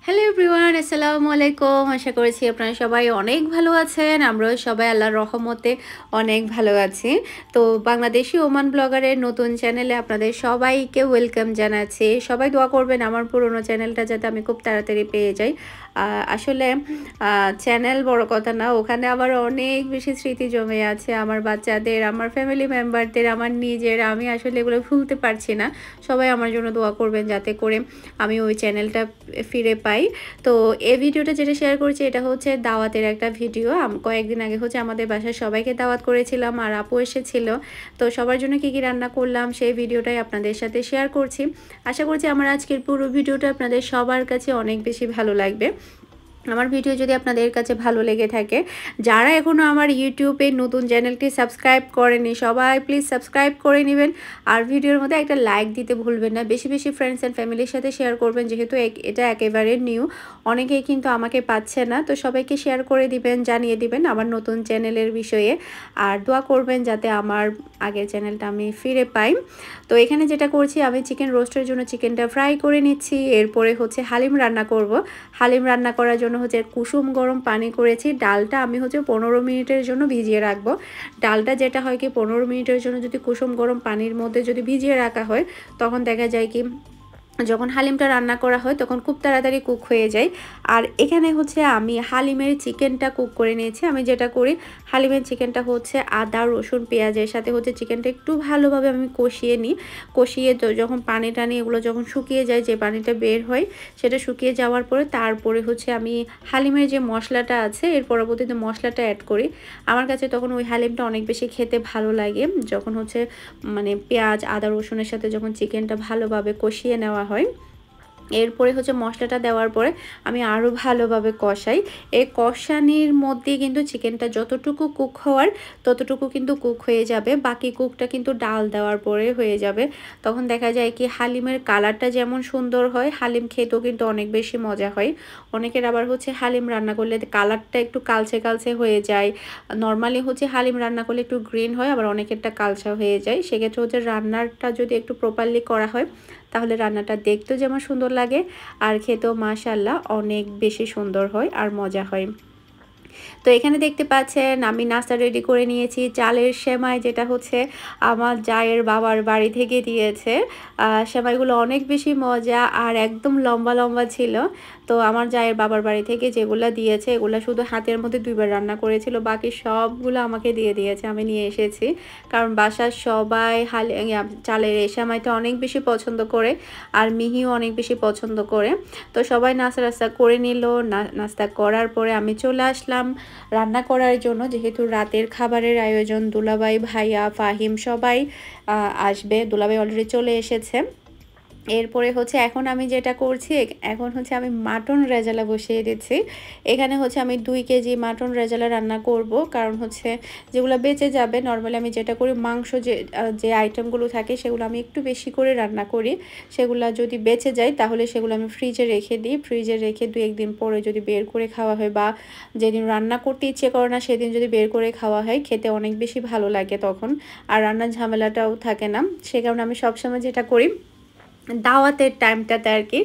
Hello everyone, আসসালামু আলাইকুম। আশা করছি আপনারা সবাই অনেক ভালো আছেন। আমরাও সবাই আল্লাহর রহমতে অনেক ভালো আছি। তো বাংলাদেশি ওমান ব্লগারের নতুন চ্যানেলে আপনাদের সবাইকে ওয়েলকাম জানাচ্ছি। সবাই দোয়া করবেন আমার পুরনো চ্যানেলটা যাতে আমি খুব তাড়াতাড়ি পেয়ে যাই। আসলে চ্যানেল বড় কথা না, ওখানে আবার অনেক বেশি স্মৃতি জমে আছে আমার বাচ্চাদের, আমার ফ্যামিলি মেম্বারদের, আমার নিজের। আমি আসলে এগুলো ভুলতে পারছি না। সবাই আমার জন্য দোয়া করবেন যাতে করে আমি ওই চ্যানেলটা ফিরে পাই। তো এই ভিডিওটা যেটা শেয়ার করছি এটা হচ্ছে দাওয়াতের একটা ভিডিও। কয়েকদিন আগে হচ্ছে আমাদের বাসায় সবাইকে দাওয়াত করেছিলাম আর আপু এসেছিল। তো সবার জন্য কি রান্না করলাম সেই ভিডিওটাই আপনাদের সাথে শেয়ার করছি। আশা করছি আমার আজকের পুরো ভিডিওটা আপনাদের সবার কাছে অনেক বেশি ভালো লাগবে। আমার ভিডিও যদি আপনাদের কাছে ভালো লেগে থাকে, যারা এখনও আমার ইউটিউবে নতুন চ্যানেলটি সাবস্ক্রাইব করেনি সবাই প্লিজ সাবস্ক্রাইব করে নেবেন। আর ভিডিওর মধ্যে একটা লাইক দিতে ভুলবেন না। বেশি বেশি ফ্রেন্ডস অ্যান্ড ফ্যামিলির সাথে শেয়ার করবেন, যেহেতু এটা একেবারে নিউ, অনেকেই কিন্তু আমাকে পাচ্ছে না। তো সবাইকে শেয়ার করে দিবেন, জানিয়ে দিবেন আমার নতুন চ্যানেলের বিষয়ে। আর দোয়া করবেন যাতে আমার আগের চ্যানেলটা আমি ফিরে পাই। তো এখানে যেটা করছি, আমি চিকেন রোস্টের জন্য চিকেনটা ফ্রাই করে নিচ্ছি। এরপরে হচ্ছে হালিম রান্না করব। হালিম রান্না করার জন্য হচ্ছে কুসুম গরম পানি করেছি। ডালটা আমি হচ্ছে 15 মিনিটের জন্য ভিজিয়ে রাখবো। ডালটা যেটা হয় কি, 15 মিনিটের জন্য যদি কুসুম গরম পানির মধ্যে যদি ভিজিয়ে রাখা হয়, তখন দেখা যায় কি যখন হালিমটা রান্না করা হয় তখন খুব তাড়াতাড়ি কুক হয়ে যায়। আর এখানে হচ্ছে আমি হালিমের চিকেনটা কুক করে নিয়েছি। আমি যেটা করি, হালিমের চিকেনটা হচ্ছে আদা রসুন পেঁয়াজের সাথে হচ্ছে চিকেনটা একটু ভালোভাবে আমি কষিয়ে নিই। কষিয়ে তো যখন পানি টানি এগুলো যখন শুকিয়ে যায়, যে পানিটা বের হয় সেটা শুকিয়ে যাওয়ার পরে তারপরে হচ্ছে আমি হালিমের যে মশলাটা আছে এর পরবর্তীতে মশলাটা অ্যাড করি। আমার কাছে তখন ওই হালিমটা অনেক বেশি খেতে ভালো লাগে যখন হচ্ছে মানে পেঁয়াজ আদা রসুনের সাথে যখন চিকেনটা ভালোভাবে কষিয়ে নেওয়া হয়। এরপরে হচ্ছে মশলাটা দেওয়ার পরে আমি আরও ভালোভাবে কষাই। এই কষানির মধ্যে কিন্তু চিকেনটা যতটুকু কুক হওয়ার ততটুকু কিন্তু কুক হয়ে যাবে, বাকি কুকটা কিন্তু ডাল দেওয়ার পরে হয়ে যাবে। তখন দেখা যায় কি হালিমের কালারটা যেমন সুন্দর হয়, হালিম খেতেও কিন্তু অনেক বেশি মজা হয়। অনেকের আবার হচ্ছে হালিম রান্না করলে কালারটা একটু কালচে কালচে হয়ে যায়। নর্মালি হচ্ছে হালিম রান্না করলে একটু গ্রিন হয়, আবার অনেকেরটা কালচা হয়ে যায়। সেক্ষেত্রে হচ্ছে রান্নাটা যদি একটু প্রপারলি করা হয় তাহলে রান্নাটা দেখতেও যেমন সুন্দর লাগে আর খেতেও মাশাআল্লাহ অনেক বেশি সুন্দর হয় আর মজা হয়। তো এখানে দেখতে পাচ্ছেন আমি নাস্তা রেডি করে নিয়েছি। চালের সেমাই, যেটা হচ্ছে আমার জায়ের বাবার বাড়ি থেকে দিয়েছে। সেমাইগুলো অনেক বেশি মজা আর একদম লম্বা লম্বা ছিল। তো আমার জায়ের বাবার বাড়ি থেকে যেগুলো দিয়েছে এগুলো শুধু হাতের মধ্যে 2বার রান্না করেছিল, বাকি সবগুলো আমাকে দিয়ে দিয়েছে, আমি নিয়ে এসেছি। কারণ বাসার সবাই চালের এই সেমাইটা অনেক বেশি পছন্দ করে আর মিহিও অনেক বেশি পছন্দ করে। তো সবাই নাস্তা করে নিল। নাস্তা করার পরে আমি চলে আসলাম রান্না করার জন্য, যেহেতু রাতের খাবারের আয়োজন। দুলাভাই ভাইয়া ফাহিম সবাই আসবে। দুলাভাই অলরেডি চলে এসেছে। এরপরে হচ্ছে এখন আমি যেটা করছি, এখন হচ্ছে আমি মাটন রেজালা বসিয়ে দিচ্ছি। এখানে হচ্ছে আমি 2 কেজি মাটন রেজালা রান্না করব, কারণ হচ্ছে যেগুলো বেঁচে যাবে। নর্মালি আমি যেটা করি, মাংস যে আইটেমগুলো থাকে সেগুলো আমি একটু বেশি করে রান্না করি। সেগুলো যদি বেঁচে যায় তাহলে সেগুলো আমি ফ্রিজে রেখে দিই। ফ্রিজে রেখে 2-1 দিন পরে যদি বের করে খাওয়া হয়, বা যেদিন রান্না করতে ইচ্ছে করে না সেদিন যদি বের করে খাওয়া হয়, খেতে অনেক বেশি ভালো লাগে তখন। আর রান্নার ঝামেলাটাও থাকে না। সে কারণে আমি সবসময় যেটা করি, দাওয়াতের টাইমটাতে আর কি,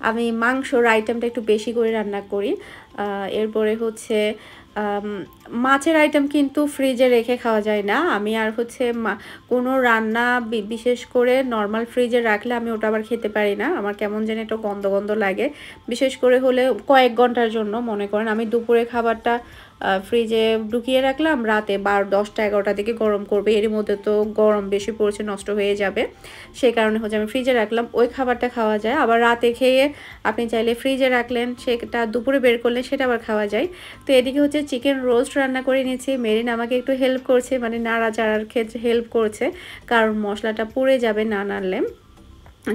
আমি মাংসর আইটেমটা একটু বেশি করে রান্না করি। এরপরে হচ্ছে মাছের আইটেম কিন্তু ফ্রিজে রেখে খাওয়া যায় না। আমি আর হচ্ছে কোনো রান্না বিশেষ করে নর্মাল ফ্রিজে রাখলে আমি ওটা আবার খেতে পারি না। আমার কেমন যেন একটু গন্ধ গন্ধ লাগে। বিশেষ করে হলে কয়েক ঘন্টার জন্য, মনে করেন আমি দুপুরে খাবারটা ফ্রিজে ঢুকিয়ে রাখলাম, রাতে 10টা-11টা দিকে গরম করবে, এর মধ্যে তো গরম বেশি পড়ছে, নষ্ট হয়ে যাবে। সেই কারণে হচ্ছে আমি ফ্রিজে রাখলাম, ওই খাবারটা খাওয়া যায়। আবার রাতে খেয়ে আপনি চাইলে ফ্রিজে রাখলেন, সেটা দুপুরে বের করলে সেটা আবার খাওয়া যায়। তো এদিকে হচ্ছে চিকেন রোস্ট রান্না করে নিয়েছি। মেরিন আমাকে একটু হেল্প করছে, মানে নাড়াচাড়ার ক্ষেত্রে হেল্প করছে, কারণ মশলাটা পুড়ে যাবে না নাড়লে,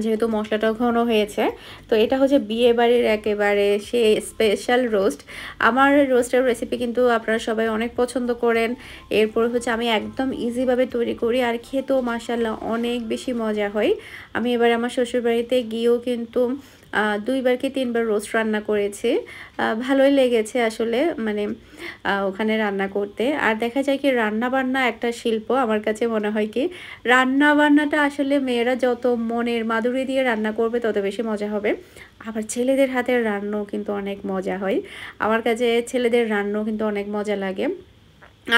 যেহেতু মশলাটাও ঘন হয়েছে। তো এটা হচ্ছে বিয়ে বাড়ির একেবারে সে স্পেশাল রোস্ট। আমার রোস্টের রেসিপি কিন্তু আপনারা সবাই অনেক পছন্দ করেন। এরপর হচ্ছে আমি একদম ইজিভাবে তৈরি করি আর খেতেও মাশাআল্লাহ অনেক বেশি মজা হয়। আমি এবার আমার শ্বশুরবাড়িতে গিয়েও কিন্তু 2বার কি 3বার রোস্ট রান্না করেছি। ভালোই লেগেছে আসলে মানে ওখানে রান্না করতে। আর দেখা যায় কি রান্না-বান্না একটা শিল্প। আমার কাছে মনে হয় কি রান্না-বান্নাটা আসলে মেয়েরা যত মনের মাধুরী দিয়ে রান্না করবে তত বেশি মজা হবে। আবার ছেলেদের হাতের রান্নাও কিন্তু অনেক মজা হয়। আমার কাছে ছেলেদের রান্নাও কিন্তু অনেক মজা লাগে।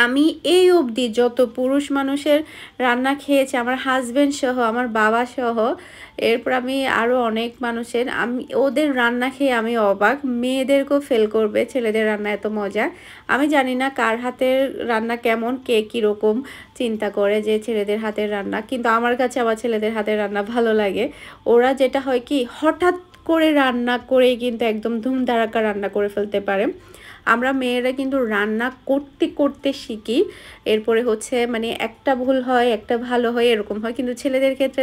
আমি এই অবধি যত পুরুষ মানুষের রান্না খেয়েছি আমার হাসব্যান্ড সহ, আমার বাবা সহ, এরপর আমি আরও অনেক মানুষের আমি ওদের রান্না খেয়ে আমি অবাক। মেয়েদেরকেও ফেল করবে ছেলেদের রান্না এত মজা। আমি জানি না কার হাতের রান্না কেমন, কে কীরকম চিন্তা করে যে ছেলেদের হাতের রান্না, কিন্তু আমার কাছে আমার ছেলেদের হাতের রান্না ভালো লাগে। ওরা যেটা হয় কি হঠাৎ করে রান্না করেই কিন্তু একদম ধুমধারাক্কা রান্না করে ফেলতে পারে। আমরা মেয়েরা কিন্তু রান্না করতে করতে শিখি, এরপরে হচ্ছে মানে একটা ভুল হয় একটা ভালো হয় এরকম হয়, কিন্তু ছেলেদের ক্ষেত্রে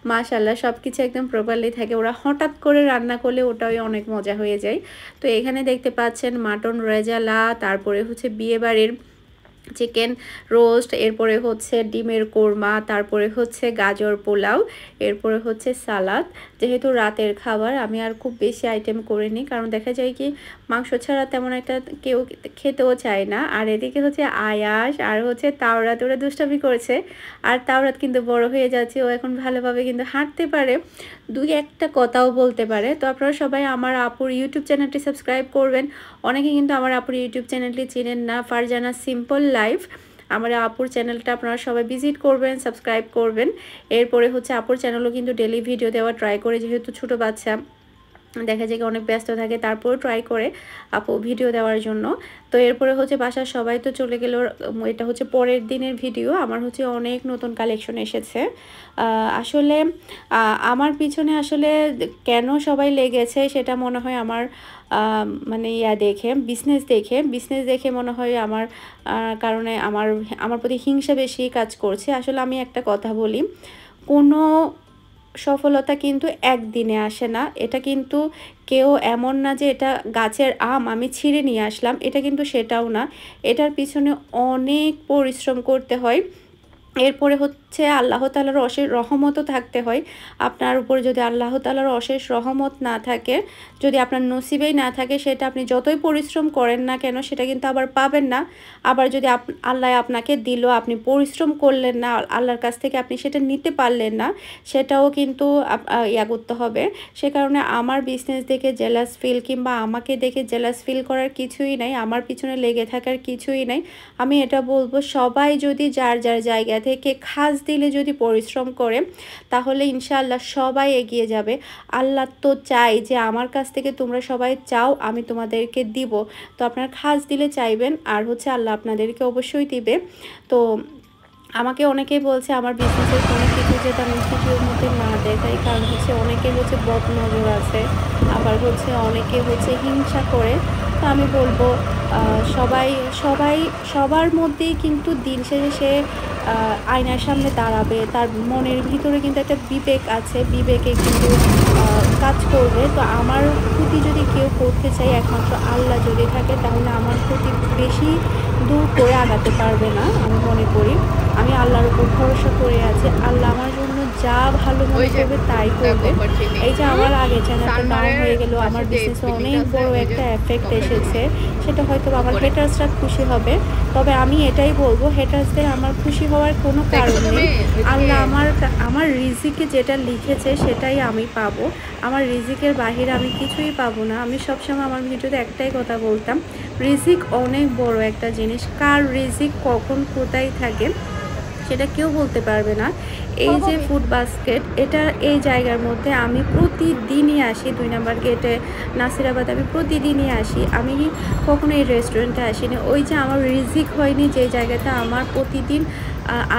মাশাআল্লাহ সব কিছু একদম প্রপারলি থাকে। ওরা হঠাৎ করে রান্না করলে ওটাই অনেক মজা হয়ে যায়। তো এখানে দেখতে পাচ্ছেন মাটন রেজালা, তারপরে হচ্ছে বিয়েবাড়ির চিকেন রোস্ট, এরপরে হচ্ছে ডিমের কোরমা, তারপরে হচ্ছে গাজর পোলাও, এরপরে হচ্ছে সালাদ। যেহেতু রাতের খাবার আমি আর খুব বেশি আইটেম করিনি, কারণ দেখা যায় কি মাংস ছাড়া তেমন একটা কেউ খেতেও চায় না। আর এদিকে হচ্ছে আয়াস আর হচ্ছে তাওরাত, ওরা দুষ্টামি করেছে। আর তাওরাত কিন্তু বড় হয়ে যাচ্ছে, ও এখন ভালোভাবে কিন্তু হাঁটতে পারে, দুই একটা কথাও বলতে পারে। তো আপনারা সবাই আমার আপুর ইউটিউব চ্যানেলটি সাবস্ক্রাইব করবেন। অনেকে কিন্তু আমার আপুর ইউটিউব চ্যানেলটি চিনেন না, ফারজানা সিম্পল লাইফ। আমার আপুর চ্যানেলটা আপনারা সবাই ভিজিট করবেন, সাবস্ক্রাইব করবেন। এরপরে হচ্ছে আপুর চ্যানেলও কিন্তু ডেলি ভিডিও দেওয়া ট্রাই করে, যেহেতু ছোটো বাচ্চা দেখা যায় অনেক ব্যস্ত থাকে, তারপরেও ট্রাই করে আপু ভিডিও দেওয়ার জন্য। তো এরপরে হচ্ছে বাসার সবাই তো চলে গেল, এটা হচ্ছে পরের দিনের ভিডিও। আমার হচ্ছে অনেক নতুন কালেকশন এসেছে। আসলে আমার পিছনে আসলে কেন সবাই লেগেছে সেটা মনে হয় আমার মানে বিজনেস দেখে মনে হয় আমার কারণে আমার প্রতি হিংসা বেশি কাজ করছে। আসলে আমি একটা কথা বলি, কোনো সফলতা কিন্তু একদিনে আসে না। এটা কিন্তু কেউ এমন না যে এটা গাছের আম আমি ছিঁড়ে নিয়ে আসলাম, এটা কিন্তু সেটাও না। এটার পিছনে অনেক পরিশ্রম করতে হয়। এরপরে হচ্ছে আল্লাহ তাআলার অশেষ রহমতও থাকতে হয় আপনার উপর। যদি আল্লাহ তাআলার অশেষ রহমত না থাকে, যদি আপনার নসিবেই না থাকে, সেটা আপনি যতই পরিশ্রম করেন না কেন সেটা কিন্তু আবার পাবেন না। আবার যদি আল্লাহ আপনাকে দিল, আপনি পরিশ্রম করলেন না, আল্লাহর কাছ থেকে আপনি সেটা নিতে পারলেন না, সেটাও কিন্তু করতে হবে। সে কারণে আমার বিজনেস দেখে জেলাস ফিল কিংবা আমাকে দেখে জেলাস ফিল করার কিছুই নাই, আমার পিছনে লেগে থাকার কিছুই নাই। আমি এটা বলবো, সবাই যদি যার যার জায়গা থেকে খাস দিলে যদি পরিশ্রম করে, তাহলে ইনশাআল্লাহ সবাই এগিয়ে যাবে। আল্লাহ তো চাই যে আমার কাছ থেকে তোমরা সবাই চাও, আমি তোমাদেরকে দিব। তো আপনারা খাস দিলে চাইবেন, আর হচ্ছে আল্লাহ আপনাদেরকে অবশ্যই দিবে। তো আমাকে অনেকেই বলছে আমার বিজনেসের কোনো কিছু যেটা আমি ভিডিওর মধ্যে না দেখাই, কারণ হচ্ছে অনেকে হচ্ছে বদ নজর আছে, আবার হচ্ছে অনেকে হচ্ছে হিংসা করে। তো আমি বলবো সবার মধ্যেই কিন্তু দিন শেষে সে আয়নার সামনে দাঁড়াবে, তার মনের ভিতরে কিন্তু একটা বিবেক আছে, বিবেকে কিন্তু কাজ করবে। তো আমার ক্ষতি যদি কেউ করতে চায়, একমাত্র আল্লাহ যদি থাকে, তাহলে আমার ক্ষতি বেশি দূর করে আগাতে পারবে না। আমি মনে করি আমি আল্লাহর উপর ভরসা করে আছি, আল্লাহ আমার জন্য যা ভালো মনে করবে তাই করবে। এই যে আমার আগে চ্যানেলটা ডাউন হয়ে গেল, আমার বিজনেসে অনেক বড় একটা এফেক্ট এসেছে, সেটা হয়তো আমার হেটার্সরা খুশি হবে। তবে আমি এটাই বলবো, হেটার্সদের আমার খুশি হওয়ার কোনো কারণ নেই। আল্লাহ আমার রিজিকে যেটা লিখেছে সেটাই আমি পাবো, আমার রিজিকের বাহিরে আমি কিছুই পাবো না। আমি সবসময় আমার ভিডিওতে একটাই কথা বলতাম, রিজিক অনেক বড় একটা জিনিস, কার রিজিক কখন কোথায় থাকে সেটা কেউ বলতে পারবে না। এই যে ফুড বাস্কেট, এটা এই জায়গার মধ্যে আমি প্রতিদিনই আসি, 2 নম্বর গেটে নাসিরাবাদ, আমি প্রতিদিনই আসি। আমি কখনো এই রেস্টুরেন্টে আসিনি। ওই যে আমার রিজিক হয়নি, যে জায়গাটা আমার প্রতিদিন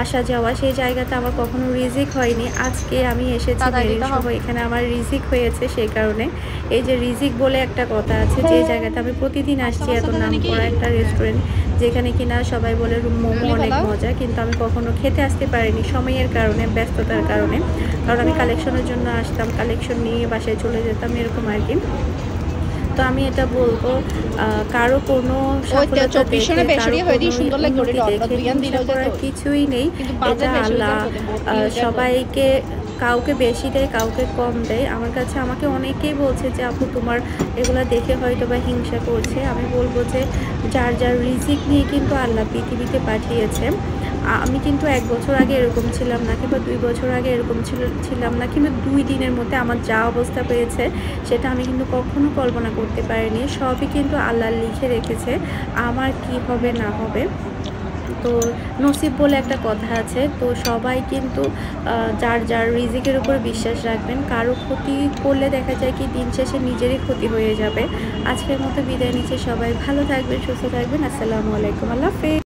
আসা যাওয়া, সেই জায়গাটা আমার কখনো রিজিক হয়নি। আজকে আমি এসেছি সহ, এখানে আমার রিজিক হয়েছে। সেই কারণে এই যে রিজিক বলে একটা কথা আছে, যে জায়গাটা আমি প্রতিদিন আসছি, এত নাম করা একটা রেস্টুরেন্ট, যেখানে কিনা সবাই বলে মোমো অনেক মজা, কিন্তু আমি কখনো খেতে আসতে পারিনি সময়ের কারণে, ব্যস্ততার কারণে। কারণ আমি কালেকশনের জন্য আসতাম, কালেকশন নিয়ে বাসায় চলে যেতাম, এরকম আর কি। তো তো আমি এটা বলবো কারো কোনো সফলতা দেখে কারো কোনো উন্নতি দেখে হিংসা করার কিছুই নেই। এটা আল্লাহ সবাইকে কাউকে বেশি দেয়, কাউকে কম দেয়। আমার কাছে আমাকে অনেকেই বলছে যে আপু তোমার এগুলা দেখে হয়তো বা হিংসা করছে। আমি বলবো যে যার যার রিজিক নিয়ে কিন্তু আল্লাহ পৃথিবীতে পাঠিয়েছে। আমি কিন্তু 1 বছর আগে এরকম ছিলাম না, কিংবা 2 বছর আগে এরকম ছিলাম না, কিংবা 2 দিনের মধ্যে আমার যা অবস্থা পেয়েছে সেটা আমি কিন্তু কখনো কল্পনা করতে পারিনি। সবই কিন্তু আল্লাহ লিখে রেখেছে আমার কি হবে না হবে। তো নসিব বলে একটা কথা আছে। তো সবাই কিন্তু যার যার রিজিকের উপর বিশ্বাস রাখবেন। কারো ক্ষতি করলে দেখা যায় কি দিন শেষে নিজেরই ক্ষতি হয়ে যাবে। আজকের মতো বিদায় নিচ্ছি। সবাই ভালো থাকবেন, সুস্থ থাকবেন। আসসালামু আলাইকুম। আল্লাহ হাফেজ।